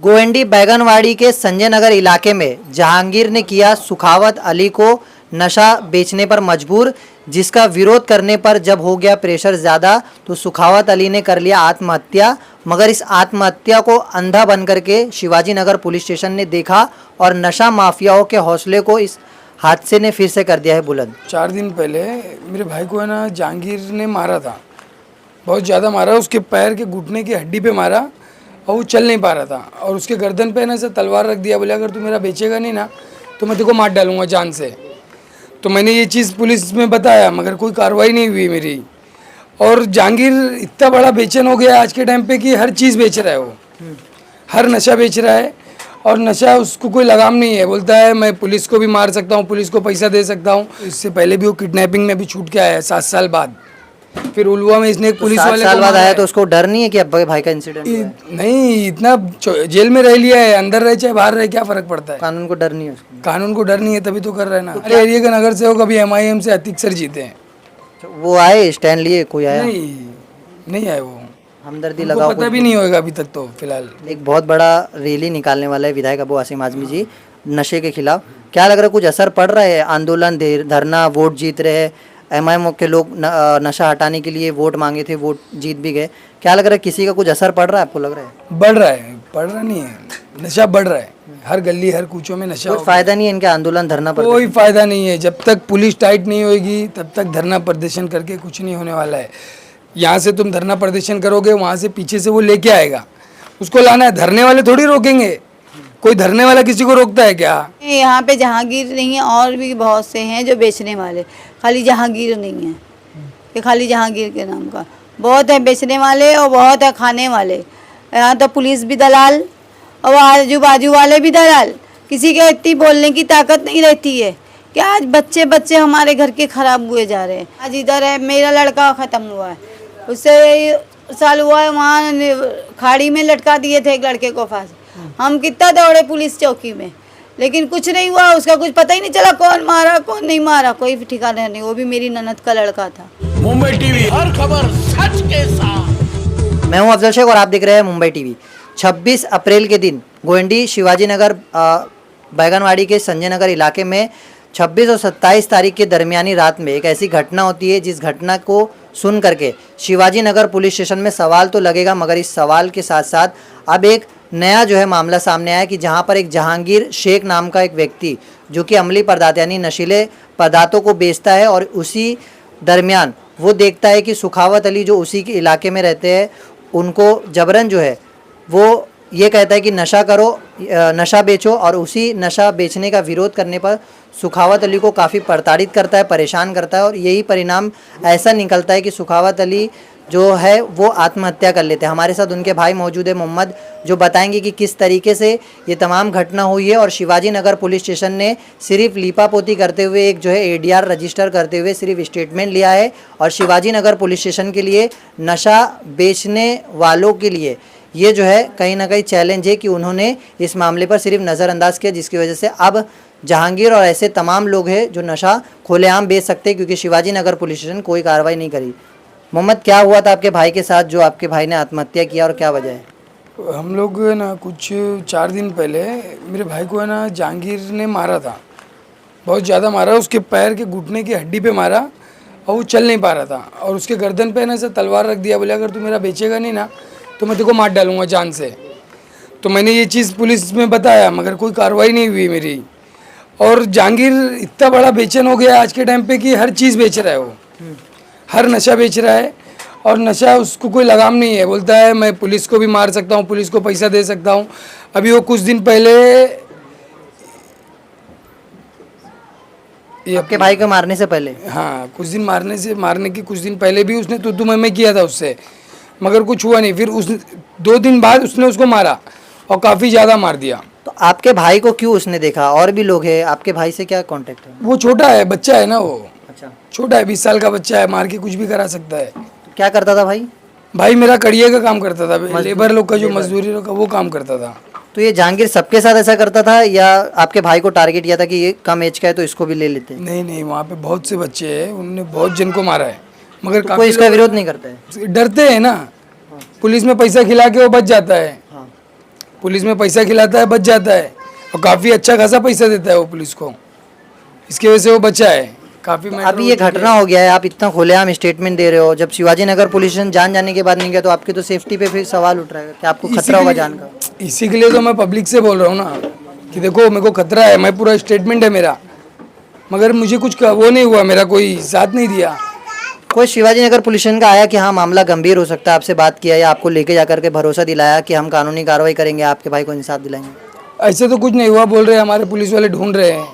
गोविंदी बैगनवाड़ी के संजय नगर इलाके में जहांगीर ने किया सुखावत अली को नशा बेचने पर मजबूर, जिसका विरोध करने पर जब हो गया प्रेशर ज़्यादा तो सुखावत अली ने कर लिया आत्महत्या। मगर इस आत्महत्या को अंधा बन करके शिवाजी नगर पुलिस स्टेशन ने देखा और नशा माफियाओं के हौसले को इस हादसे ने फिर से कर दिया है बुलंद। 4 दिन पहले मेरे भाई को है ना जहांगीर ने मारा था, बहुत ज़्यादा मारा। उसके पैर के घुटने की हड्डी पे मारा और वो चल नहीं पा रहा था और उसके गर्दन पे ना से तलवार रख दिया। बोले अगर तू मेरा बेचेगा नहीं ना तो मैं तेरे को मार डालूंगा जान से। तो मैंने ये चीज़ पुलिस में बताया मगर कोई कार्रवाई नहीं हुई मेरी। और जहांगीर इतना बड़ा बेचैन हो गया आज के टाइम पे कि हर चीज़ बेच रहा है वो, हर नशा बेच रहा है। और नशा उसको कोई लगाम नहीं है, बोलता है मैं पुलिस को भी मार सकता हूँ, पुलिस को पैसा दे सकता हूँ। इससे पहले भी वो किडनैपिंग में भी छूट के आया है 7 साल बाद। फिर उलवा में इसने एक पुलिस वाले 7 साल बाद आया तो उसको डर नहीं है कि अब भाई का इंसिडेंट नहीं, इतना जेल में रह लिया है, अंदर रहे चाहे बाहर रहे क्या फर्क पड़ता है। कानून को डर नहीं है उसको। कानून को डर नहीं है तभी तो कर रहे हैं ना। अरे एरिया के नगर सेवक अभी MIM से अतिक सर जीते हैं। वो आए स्टैंड लिए, कोई आया नहीं आए वो, हमदर्दी उनको लगाओ पता भी नहीं होगा अभी तक तो फिलहाल। एक बहुत बड़ा रैली निकालने वाला है विधायक अबू आसिम आजमी जी नशे के खिलाफ। क्या लग रहा है कुछ असर पड़ रहा है? आंदोलन धरना वोट जीत रहे हैं, MIM के लोग नशा हटाने के लिए वोट मांगे थे, वोट जीत भी गए। क्या लग रहा है किसी का कुछ असर पड़ रहा है आपको? लग रहा है बढ़ रहा है, पड़ रहा नहीं है, नशा बढ़ रहा है। हर गली हर कूचों में नशा। कोई फायदा नहीं है इनके आंदोलन धरना पर? कोई फायदा नहीं है, जब तक पुलिस टाइट नहीं होगी तब तक धरना प्रदर्शन करके कुछ नहीं होने वाला है। यहाँ से तुम धरना प्रदर्शन करोगे, वहाँ से पीछे से वो लेके आएगा, उसको लाना है। धरने वाले थोड़ी रोकेंगे, कोई धरने वाला किसी को रोकता है क्या? यहाँ पे जहांगीर नहीं है, और भी बहुत से हैं जो बेचने वाले, खाली जहांगीर नहीं है कि खाली जहांगीर के नाम का बहुत है बेचने वाले और बहुत है खाने वाले। यहाँ तो पुलिस भी दलाल और आजू बाजू वाले भी दलाल, किसी के इतनी बोलने की ताकत नहीं रहती है कि आज बच्चे बच्चे हमारे घर के खराब हुए जा रहे हैं। आज इधर है मेरा लड़का ख़त्म हुआ है, उससे साल हुआ है, वहाँ खाड़ी में लटका दिए थे एक लड़के को फांसी। हम कितना दौड़े पुलिस चौकी में लेकिन कुछ नहीं हुआ, उसका कुछ पता ही नहीं चला कौन मारा कौन नहीं मारा, कोई ठिकाना नहीं। वो भी मेरी ननद का लड़का था। मुंबई टीवी, हर खबर सच के साथ। मैं हूं अफजल शेख और आप देख रहे हैं मुंबई टीवी। 26 अप्रैल के दिन गोविंदी शिवाजी नगर बैगनवाड़ी के संजय नगर इलाके में 26 और 27 तारीख के दरमियानी रात में एक ऐसी घटना होती है जिस घटना को सुन करके शिवाजी नगर पुलिस स्टेशन में सवाल तो लगेगा, मगर इस सवाल के साथ साथ अब एक नया जो है मामला सामने आया कि जहां पर एक जहांगीर शेख नाम का एक व्यक्ति जो कि अमली पदार्थ यानी नशीले पदार्थों को बेचता है और उसी दरमियान वो देखता है कि सुखावत अली जो उसी के इलाके में रहते हैं उनको जबरन जो है वो ये कहता है कि नशा करो, नशा बेचो, और उसी नशा बेचने का विरोध करने पर सुखावत अली को काफ़ी प्रताड़ित करता है, परेशान करता है और यही परिणाम ऐसा निकलता है कि सुखावत अली जो है वो आत्महत्या कर लेते हैं। हमारे साथ उनके भाई मौजूद है मोहम्मद, जो बताएंगे कि किस तरीके से ये तमाम घटना हुई है और शिवाजी नगर पुलिस स्टेशन ने सिर्फ लीपापोती करते हुए एक जो है ADR रजिस्टर करते हुए सिर्फ स्टेटमेंट लिया है और शिवाजी नगर पुलिस स्टेशन के लिए नशा बेचने वालों के लिए ये जो है कहीं ना कहीं चैलेंज है कि उन्होंने इस मामले पर सिर्फ नज़रअंदाज किया, जिसकी वजह से अब जहांगीर और ऐसे तमाम लोग हैं जो नशा खुलेआम बेच सकते हैं क्योंकि शिवाजी नगर पुलिस स्टेशन कोई कार्रवाई नहीं करी। मोहम्मद, क्या हुआ था आपके भाई के साथ जो आपके भाई ने आत्महत्या किया और क्या वजह है? हम लोग ना कुछ 4 दिन पहले मेरे भाई को है ना जहांगीर ने मारा था, बहुत ज़्यादा मारा। उसके पैर के घुटने की हड्डी पे मारा और वो चल नहीं पा रहा था और उसके गर्दन पे ना से तलवार रख दिया। बोले अगर तू मेरा बेचेगा नहीं ना तो मैं तेरे को मार डालूंगा जान से। तो मैंने ये चीज़ पुलिस में बताया मगर कोई कार्रवाई नहीं हुई मेरी। और जहांगीर इतना बड़ा बेचैन हो गया आज के टाइम पे कि हर चीज़ बेच रहा है वो, हर नशा बेच रहा है और नशा उसको कोई लगाम नहीं है, बोलता है मैं पुलिस को भी मार सकता हूँ, पुलिस को पैसा दे सकता हूँ। अभी वो कुछ दिन पहले आपके भाई को मारने से पहले, हाँ कुछ दिन मारने के कुछ दिन पहले भी उसने तू मैं किया था उससे, मगर कुछ हुआ नहीं। फिर उस 2 दिन बाद उसने उसको मारा और काफ़ी ज़्यादा मार दिया। तो आपके भाई को क्यों उसने देखा? और भी लोग हैं, आपके भाई से क्या कांटेक्ट है? वो छोटा है, बच्चा है ना वो। अच्छा, छोटा है, 20 साल का बच्चा है, मार के कुछ भी करा सकता है। तो क्या करता था भाई? भाई मेरा कड़िया का काम करता था, लेबर लोग का जो मजदूरी लोग का वो काम करता था। तो ये जहांगीर सबके साथ ऐसा करता था या आपके भाई को टारगेट किया था कि ये कम एज का है तो इसको भी ले लेते? नहीं, वहाँ पे बहुत से बच्चे हैं, उन्होंने बहुत जन को मारा है मगर तो कोई इसका विरोध नहीं करता है? डरते हैं ना, पुलिस में पैसा खिला के वो बच जाता है। हाँ। पुलिस में पैसा खिलाता है, बच जाता है, और काफ़ी अच्छा खासा पैसा देता है वो पुलिस को, इसकी वजह से वो बचा है काफ़ी। अभी ये घटना हो गया है, आप इतना खुलेआम स्टेटमेंट दे रहे हो, जब शिवाजी नगर पुलिस स्टेशन जान जाने के बाद नहीं गया तो आपकी तो सेफ्टी पे फिर सवाल उठ रहा है कि आपको खतरा होगा जान का। इसी के लिए तो मैं पब्लिक से बोल रहा हूँ ना कि देखो मेरे को खतरा है, मैं पूरा स्टेटमेंट है मेरा, मगर मुझे कुछ वो नहीं हुआ, मेरा कोई साथ नहीं दिया। कोई शिवाजी नगर पुलिस स्टेशन का आया कि हाँ मामला गंभीर हो सकता है, आपसे बात किया या आपको लेके जाकर के भरोसा दिलाया कि हम कानूनी कार्रवाई करेंगे, आपके भाई को इंसाफ दिलाएंगे? ऐसे तो कुछ नहीं हुआ, बोल रहे हैं हमारे पुलिस वाले ढूंढ रहे हैं।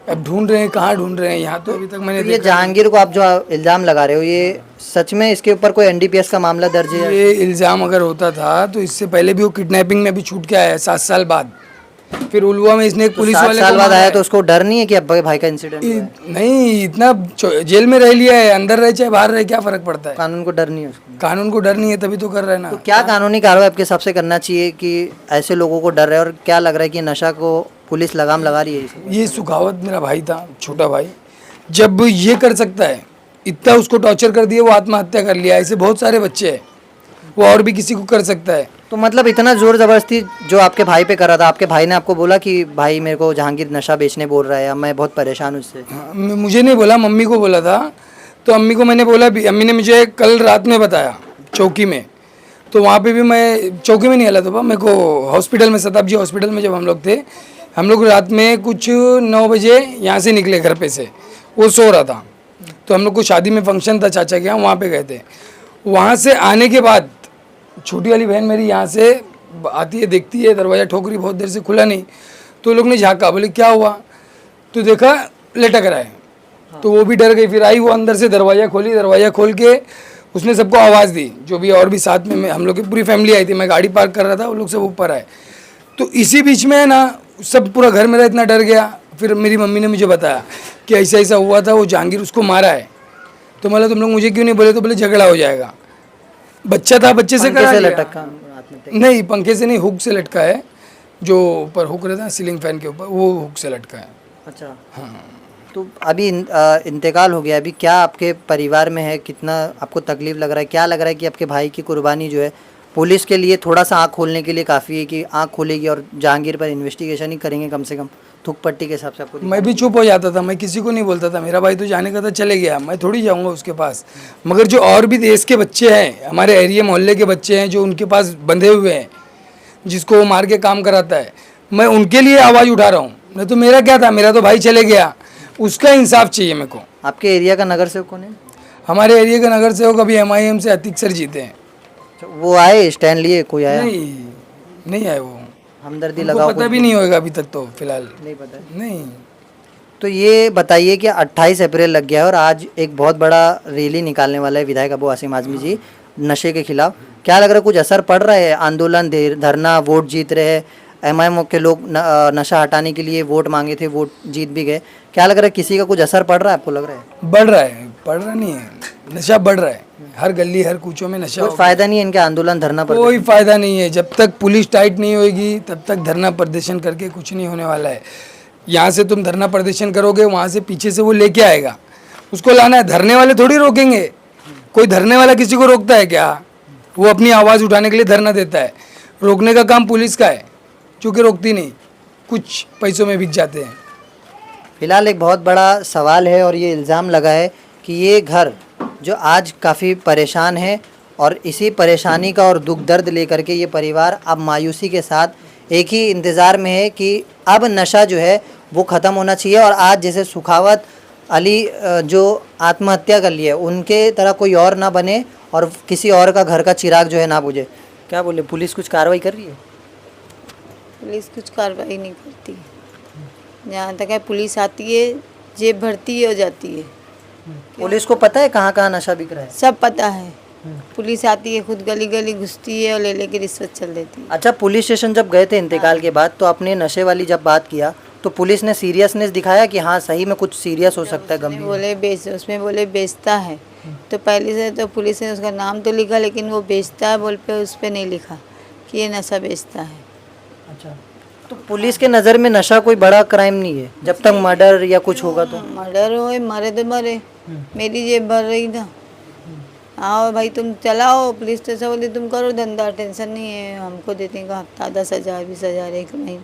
अब ढूंढ रहे हैं, कहाँ ढूंढ रहे हैं, यहाँ तो अभी तक मैंने ये जहांगीर को आप जो इल्जाम लगा रहे हो, ये सच में इसके ऊपर कोई एनडीपीएस का मामला दर्ज है? ये इल्ज़ाम अगर होता था तो इससे पहले भी वो किडनैपिंग में भी छूट के आया है 7 साल बाद। फिर उलवा में इसने एक पुलिस 7 वाले साल को बाद मारा आया है। तो उसको डर नहीं है कि अब्बा के भाई का इंसिडेंट हुआ है? नहीं, इतना जेल में रह लिया है, अंदर रहे चाहे बाहर रहे, क्या फर्क पड़ता है? कानून को डर नहीं है उसको? कानून को डर नहीं है तभी तो कर रहा है ना। तो क्या कानूनी कार्रवाई आपके हिसाब से करना चाहिए कि ऐसे लोगों को डर है, और क्या लग रहा है कि नशा को पुलिस लगाम लगा रही है इसे? ये सुखावत मेरा भाई था, छोटा भाई, जब ये कर सकता है, इतना उसको टॉर्चर कर दिया, वो आत्महत्या कर लिया। ऐसे बहुत सारे बच्चे हैं, वो और भी किसी को कर सकता है। तो मतलब इतना जोर जबरदस्ती जो आपके भाई पे कर रहा था, आपके भाई ने आपको बोला कि भाई मेरे को जहांगीर नशा बेचने बोल रहा है, मैं बहुत परेशान हूँ इससे? हाँ, मुझे नहीं बोला, मम्मी को बोला था। तो अम्मी को मैंने बोला भी, अम्मी ने मुझे कल रात में बताया चौकी में, तो वहाँ पे भी मैं चौकी में नहीं हला था, मेरे को हॉस्पिटल में, शताब्दी हॉस्पिटल में जब हम लोग थे, हम लोग रात में कुछ 9 बजे यहाँ से निकले घर पे से, वो सो रहा था, तो हम लोग को शादी में फंक्शन था चाचा के यहाँ, वहाँ पे गए थे। वहाँ से आने के बाद छोटी वाली बहन मेरी यहाँ से आती है, देखती है, दरवाज़ा ठोक रही, बहुत देर से खुला नहीं, तो लोग ने झाँका, बोले क्या हुआ, तो देखा लटक रहा है, तो वो भी डर गई। फिर आई वो अंदर से, दरवाज़ा खोली, दरवाज़ा खोल के उसने सबको आवाज़ दी, जो भी और भी साथ में हम लोग की पूरी फैमिली आई थी, मैं गाड़ी पार्क कर रहा था, वो लोग सब ऊपर आए। तो इसी बीच में ना सब पूरा घर मेरा इतना डर गया। फिर मेरी मम्मी ने मुझे बताया कि ऐसा ऐसा हुआ था, वो जहांगीर उसको मारा है। तो मतलब तुम लोग मुझे क्यों नहीं बोले, तो बोले झगड़ा हो जाएगा, बच्चा था, बच्चे से करा लिया। लटका नहीं, पंखे से नहीं, हुक से लटका है, जो ऊपर हुक रहता है सीलिंग फैन के ऊपर, वो हुक से लटका है। अच्छा हाँ। तो अभी इंतकाल हो गया, अभी क्या आपके परिवार में है, कितना आपको तकलीफ लग रहा है, क्या लग रहा है कि आपके भाई की कुर्बानी जो है पुलिस के लिए थोड़ा सा आँख खोलने के लिए काफ़ी है कि आँख खोलेगी और जहांगीर पर इन्वेस्टिगेशन ही करेंगे कम से कम थूक पट्टी के हिसाब से? आपको मैं भी चुप हो जाता था, मैं किसी को नहीं बोलता था, मेरा भाई तो जाने का था, चले गया, मैं थोड़ी जाऊंगा उसके पास। मगर जो और भी देश के बच्चे हैं, हमारे एरिया मोहल्ले के बच्चे हैं, जो उनके पास बंधे हुए हैं, जिसको वो मार के काम कराता है, मैं उनके लिए आवाज़ उठा रहा हूँ। नहीं तो मेरा क्या था, मेरा तो भाई चले गया, उसका इंसाफ चाहिए मेरे को। आपके एरिया का नगर सेवक कौन है? हमारे एरिया के नगर सेवक अभी MIM से अतीक सर जीते हैं। वो आए स्टैंड लिए, कोई आया? नहीं आए वो, हमदर्दी उनको लगाओ, पता भी नहीं होगा अभी तक तो फिलहाल नहीं पता है। नहीं। तो ये बताइए कि 28 अप्रैल लग गया है और आज एक बहुत बड़ा रैली निकालने वाला है विधायक अबू आसिम आजमी जी नशे के खिलाफ। क्या लग रहा है, कुछ असर पड़ रहा है? आंदोलन, धरना, वोट जीत रहे हैं, MIM के लोग नशा हटाने के लिए वोट मांगे थे, वोट जीत भी गए। क्या लग रहा है, किसी का कुछ असर पड़ रहा है, आपको लग रहा है? बढ़ रहा है, पड़ रहा नहीं है, नशा बढ़ रहा है, हर गली हर कूचों में नशा। कुछ फायदा नहीं है इनके आंदोलन, धरना पर? कोई फायदा नहीं है, जब तक पुलिस टाइट नहीं होगी तब तक धरना प्रदर्शन करके कुछ नहीं होने वाला है। यहाँ से तुम धरना प्रदर्शन करोगे, वहाँ से पीछे से वो लेके आएगा, उसको लाना है। धरने वाले थोड़ी रोकेंगे, कोई धरने वाला किसी को रोकता है क्या? वो अपनी आवाज़ उठाने के लिए धरना देता है, रोकने का काम पुलिस का है, क्योंकि रोकती नहीं, कुछ पैसों में बिक जाते हैं। फिलहाल एक बहुत बड़ा सवाल है और ये इल्ज़ाम लगा है कि ये घर जो आज काफ़ी परेशान है और इसी परेशानी का और दुख दर्द लेकर के ये परिवार अब मायूसी के साथ एक ही इंतज़ार में है कि अब नशा जो है वो ख़त्म होना चाहिए। और आज जैसे सुखावत अली जो आत्महत्या कर लिए, उनके तरह कोई और ना बने और किसी और का घर का चिराग जो है ना बुझे। क्या बोले, पुलिस कुछ कार्रवाई कर रही है? पुलिस कुछ कार्रवाई नहीं करती। जहाँ तक है पुलिस आती है, जेब भरती है और जाती है। पुलिस को पता है कहाँ कहाँ नशा बिक रहा है? सब पता है। पुलिस आती है, खुद गली गली घुसती है और ले लेके रिश्वत चल देती है। अच्छा, पुलिस स्टेशन जब गए थे इंतकाल के बाद तो आपने नशे वाली जब बात किया तो पुलिस ने सीरियसनेस दिखाया कि हाँ सही में कुछ सीरियस हो सकता है, गंभीर? उसमें बोले बेचता है, तो पहले से तो पुलिस ने उसका नाम तो लिखा, लेकिन वो बेचता है बोल पे उस पर नहीं लिखा कि ये नशा बेचता है। अच्छा, तो पुलिस के नज़र में नशा कोई बड़ा क्राइम नहीं है जब तक मर्डर या कुछ होगा तो? मर्डर हो मरे तो मरे, मेरी जेब भर रही था। आओ भाई तुम चलाओ, पुलिस स्टेशन बोले तुम करो धंधा, टेंशन नहीं है, हमको दे देंगे हफ्ता 10,000 20,000 एक महीने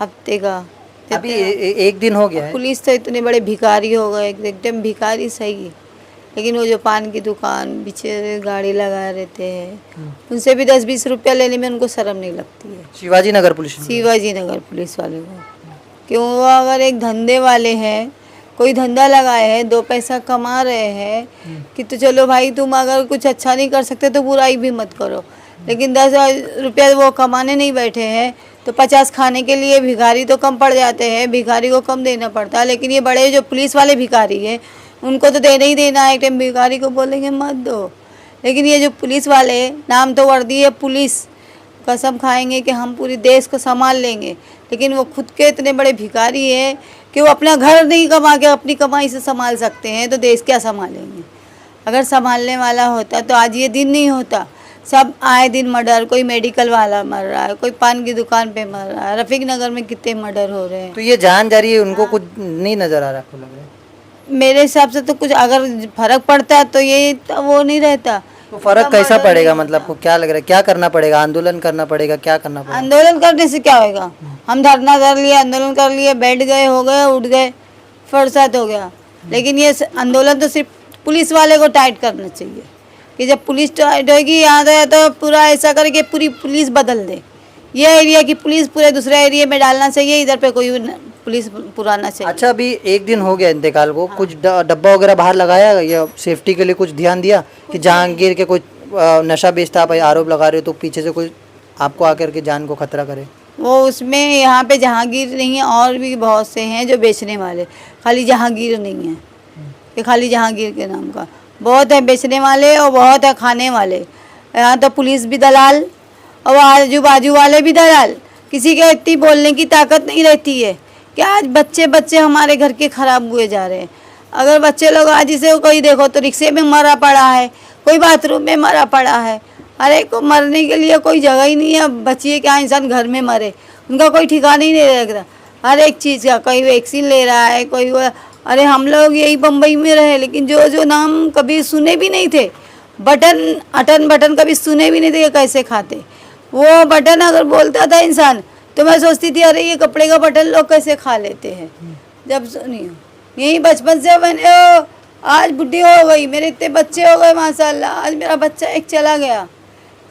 हफ्ते का। अभी एक दिन हो गया है। पुलिस तो इतने बड़े भिखारी हो गए, एकदम भिखारी सही। लेकिन वो जो पान की दुकान पीछे गाड़ी लगा रहते हैं, उनसे भी 10-20 रुपया लेने में उनको शर्म नहीं लगती है। शिवाजी नगर पुलिस शिवाजी नगर पुलिस वाले को क्यों, वो अगर एक धंधे वाले हैं, कोई धंधा लगाए हैं, 2 पैसा कमा रहे हैं कि तो चलो भाई तुम अगर कुछ अच्छा नहीं कर सकते तो बुराई भी मत करो, लेकिन 10 रुपया वो कमाने नहीं बैठे हैं तो 50 खाने के लिए भिखारी तो कम पड़ जाते हैं, भिखारी को कम देना पड़ता है। लेकिन ये बड़े जो पुलिस वाले भिखारी हैं उनको तो देना ही देना है, एक टाइम भिखारी को बोलेंगे मत दो। लेकिन ये जो पुलिस वाले, नाम तो वर्दी है पुलिस, कसम खाएंगे कि हम पूरे देश को संभाल लेंगे, लेकिन वो खुद के इतने बड़े भिखारी हैं कि वो अपना घर नहीं कमा के अपनी कमाई से संभाल सकते हैं, तो देश क्या संभालेंगे। अगर संभालने वाला होता तो आज ये दिन नहीं होता। सब आए दिन मर्डर, कोई मेडिकल वाला मर रहा है, कोई पान की दुकान पे मर रहा है, रफीक नगर में कितने मर्डर हो रहे हैं। तो ये जान जा रही है, उनको कुछ नहीं नजर आ रहा आपको लग रहा है? मेरे हिसाब से तो कुछ अगर फर्क पड़ता है तो ये वो नहीं रहता। तो फर्क कैसा पड़ेगा, मतलब आपको क्या लग रहा है, क्या करना पड़ेगा, आंदोलन करना पड़ेगा, क्या करना पड़ेगा? आंदोलन करने से क्या होएगा? हम धरना कर लिए, आंदोलन कर लिए, बैठ गए, हो गए, उठ गए, फुर्सत हो गया। लेकिन ये आंदोलन तो सिर्फ पुलिस वाले को टाइट करना चाहिए कि जब पुलिस टाइट होगी यहाँ तो पूरा ऐसा करके पूरी पुलिस बदल दे। ये एरिया की पुलिस पूरे दूसरे एरिया में डालना चाहिए, इधर पे कोई पुलिस पुराना चाहिए। अच्छा, अभी एक दिन हो गया इंतकाल को, कुछ डब्बा वगैरह बाहर लगाया या सेफ्टी के लिए कुछ ध्यान दिया कि जहांगीर के कुछ नशा बेचता आप आरोप लगा रहे हो तो पीछे से कोई आपको आकर के जान को खतरा करे? वो उसमें यहाँ पे जहांगीर नहीं है, और भी बहुत से हैं जो बेचने वाले, खाली जहांगीर नहीं है कि खाली जहांगीर के नाम का बहुत है बेचने वाले और बहुत है खाने वाले। यहाँ तो पुलिस भी दलाल और आजू बाजू वाले भी दलाल, किसी के इतनी बोलने की ताकत नहीं रहती है कि आज बच्चे हमारे घर के खराब हुए जा रहे हैं। अगर बच्चे लोग आज इसे कोई देखो तो रिक्शे में मरा पड़ा है, कोई बाथरूम में मरा पड़ा है, अरे को मरने के लिए कोई जगह ही नहीं है, बचिए क्या इंसान घर में मरे, उनका कोई ठिकाना ही नहीं रखता हर एक चीज़ का। कोई वैक्सीन ले रहा है, कोई अरे हम लोग यही बम्बई में रहे, लेकिन जो नाम कभी सुने भी नहीं थे, बटन कभी सुने भी नहीं थे, कैसे खाते वो बटन। अगर बोलता था इंसान तो मैं सोचती थी अरे ये कपड़े का बटन लोग कैसे खा लेते हैं। जब सुनी यही बचपन से मैंने, आज बुढ़ी हो गई, मेरे इतने बच्चे हो गए माशाल्लाह, आज मेरा बच्चा एक चला गया,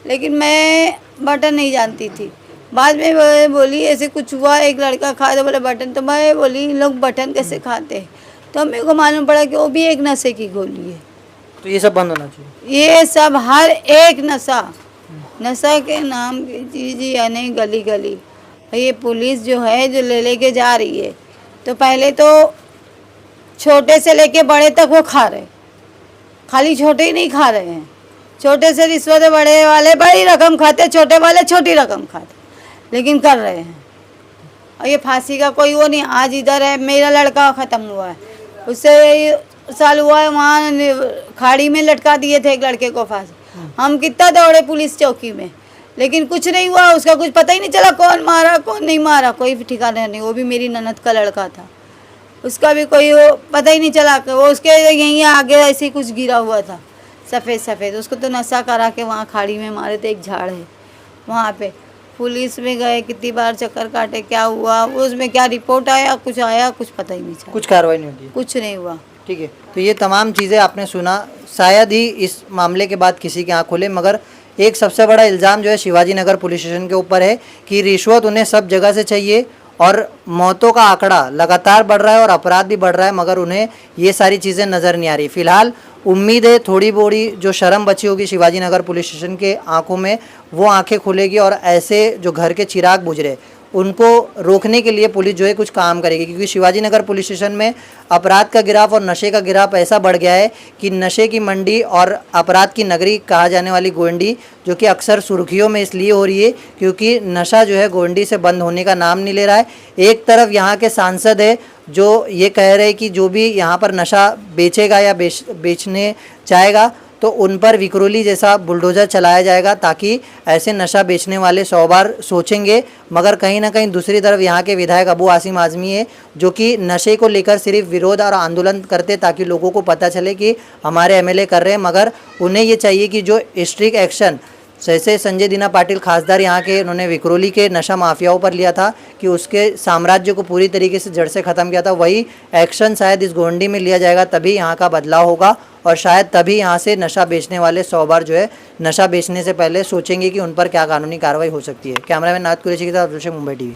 लेकिन मैं बटन नहीं जानती थी। बाद में बोली ऐसे कुछ हुआ, एक लड़का खाया तो बोला बटन, तो मैं बोली इन लोग बटन कैसे खाते हैं, तो मेरे को मालूम पड़ा कि वो भी एक नशे की गोली है। तो ये सब बंद होना चाहिए। ये सब हर एक नशा के नाम की चीज़, यानी गली गली ये पुलिस जो है जो लेके जा रही है, तो पहले तो छोटे से लेके बड़े तक वो खा रहे, खाली छोटे ही नहीं खा रहे हैं, छोटे से रिश्वत, बड़े वाले बड़ी रकम खाते, छोटे वाले छोटी रकम खाते, लेकिन कर रहे हैं। और ये फांसी का कोई वो नहीं। आज इधर है, मेरा लड़का ख़त्म हुआ है, उससे साल हुआ है, वहाँ खाड़ी में लटका दिए थे एक लड़के को फांसी। हम कितना दौड़े पुलिस चौकी में, लेकिन कुछ नहीं हुआ, उसका कुछ पता ही नहीं चला कौन मारा कौन नहीं मारा, कोई भी ठिकाना नहीं। वो भी मेरी ननद का लड़का था, उसका भी कोई वो पता ही नहीं चला, वो उसके यहीं आगे ऐसे ही कुछ गिरा हुआ था सफ़ेद, उसको तो नशा करा के वहाँ खाड़ी में मारे थे। एक झाड़ है वहाँ पे, पुलिस में गए, कितनी बार चक्कर काटे, क्या हुआ उसमें, क्या रिपोर्ट आया, कुछ पता ही नहीं चला, कुछ कार्रवाई नहीं होती है, कुछ नहीं हुआ। ठीक है। तो ये तमाम चीज़ें आपने सुना, शायद ही इस मामले के बाद किसी की आँख खुले, मगर एक सबसे बड़ा इल्ज़ाम जो है शिवाजी नगर पुलिस स्टेशन के ऊपर है कि रिश्वत उन्हें सब जगह से चाहिए और मौतों का आंकड़ा लगातार बढ़ रहा है और अपराध भी बढ़ रहा है, मगर उन्हें ये सारी चीज़ें नज़र नहीं आ रही। फिलहाल उम्मीद है थोड़ी बोड़ी जो शर्म बची होगी शिवाजी नगर पुलिस स्टेशन के आंखों में, वो आंखें खुलेगी और ऐसे जो घर के चिराग बुझ रहे उनको रोकने के लिए पुलिस जो है कुछ काम करेगी, क्योंकि शिवाजी नगर पुलिस स्टेशन में अपराध का गिराफ और नशे का गिराफ ऐसा बढ़ गया है कि नशे की मंडी और अपराध की नगरी कहा जाने वाली गोविंडी, जो कि अक्सर सुर्खियों में इसलिए हो रही है क्योंकि नशा जो है गोविंडी से बंद होने का नाम नहीं ले रहा है। एक तरफ यहाँ के सांसद है जो ये कह रहे हैं कि जो भी यहाँ पर नशा बेचेगा या बेचने जाएगा तो उन पर विक्रोली जैसा बुलडोज़र चलाया जाएगा, ताकि ऐसे नशा बेचने वाले 100 बार सोचेंगे। मगर कहीं ना कहीं दूसरी तरफ यहाँ के विधायक अबू आसिम आज़मी है, जो कि नशे को लेकर सिर्फ विरोध और आंदोलन करते ताकि लोगों को पता चले कि हमारे एमएलए कर रहे हैं। मगर उन्हें ये चाहिए कि जो स्ट्रिक्ट एक्शन, जैसे संजय दीना पाटिल खासदार यहाँ के, उन्होंने विक्रोली के नशा माफियाओं पर लिया था कि उसके साम्राज्य को पूरी तरीके से जड़ से ख़त्म किया था, वही एक्शन शायद इस गोंडी में लिया जाएगा, तभी यहाँ का बदलाव होगा। और शायद तभी यहाँ से नशा बेचने वाले 100 बार जो है नशा बेचने से पहले सोचेंगे कि उन पर क्या कानूनी कार्रवाई हो सकती है। कैमरामैन नाथ कुरैशी के साथ अभिषेक, मुंबई टीवी।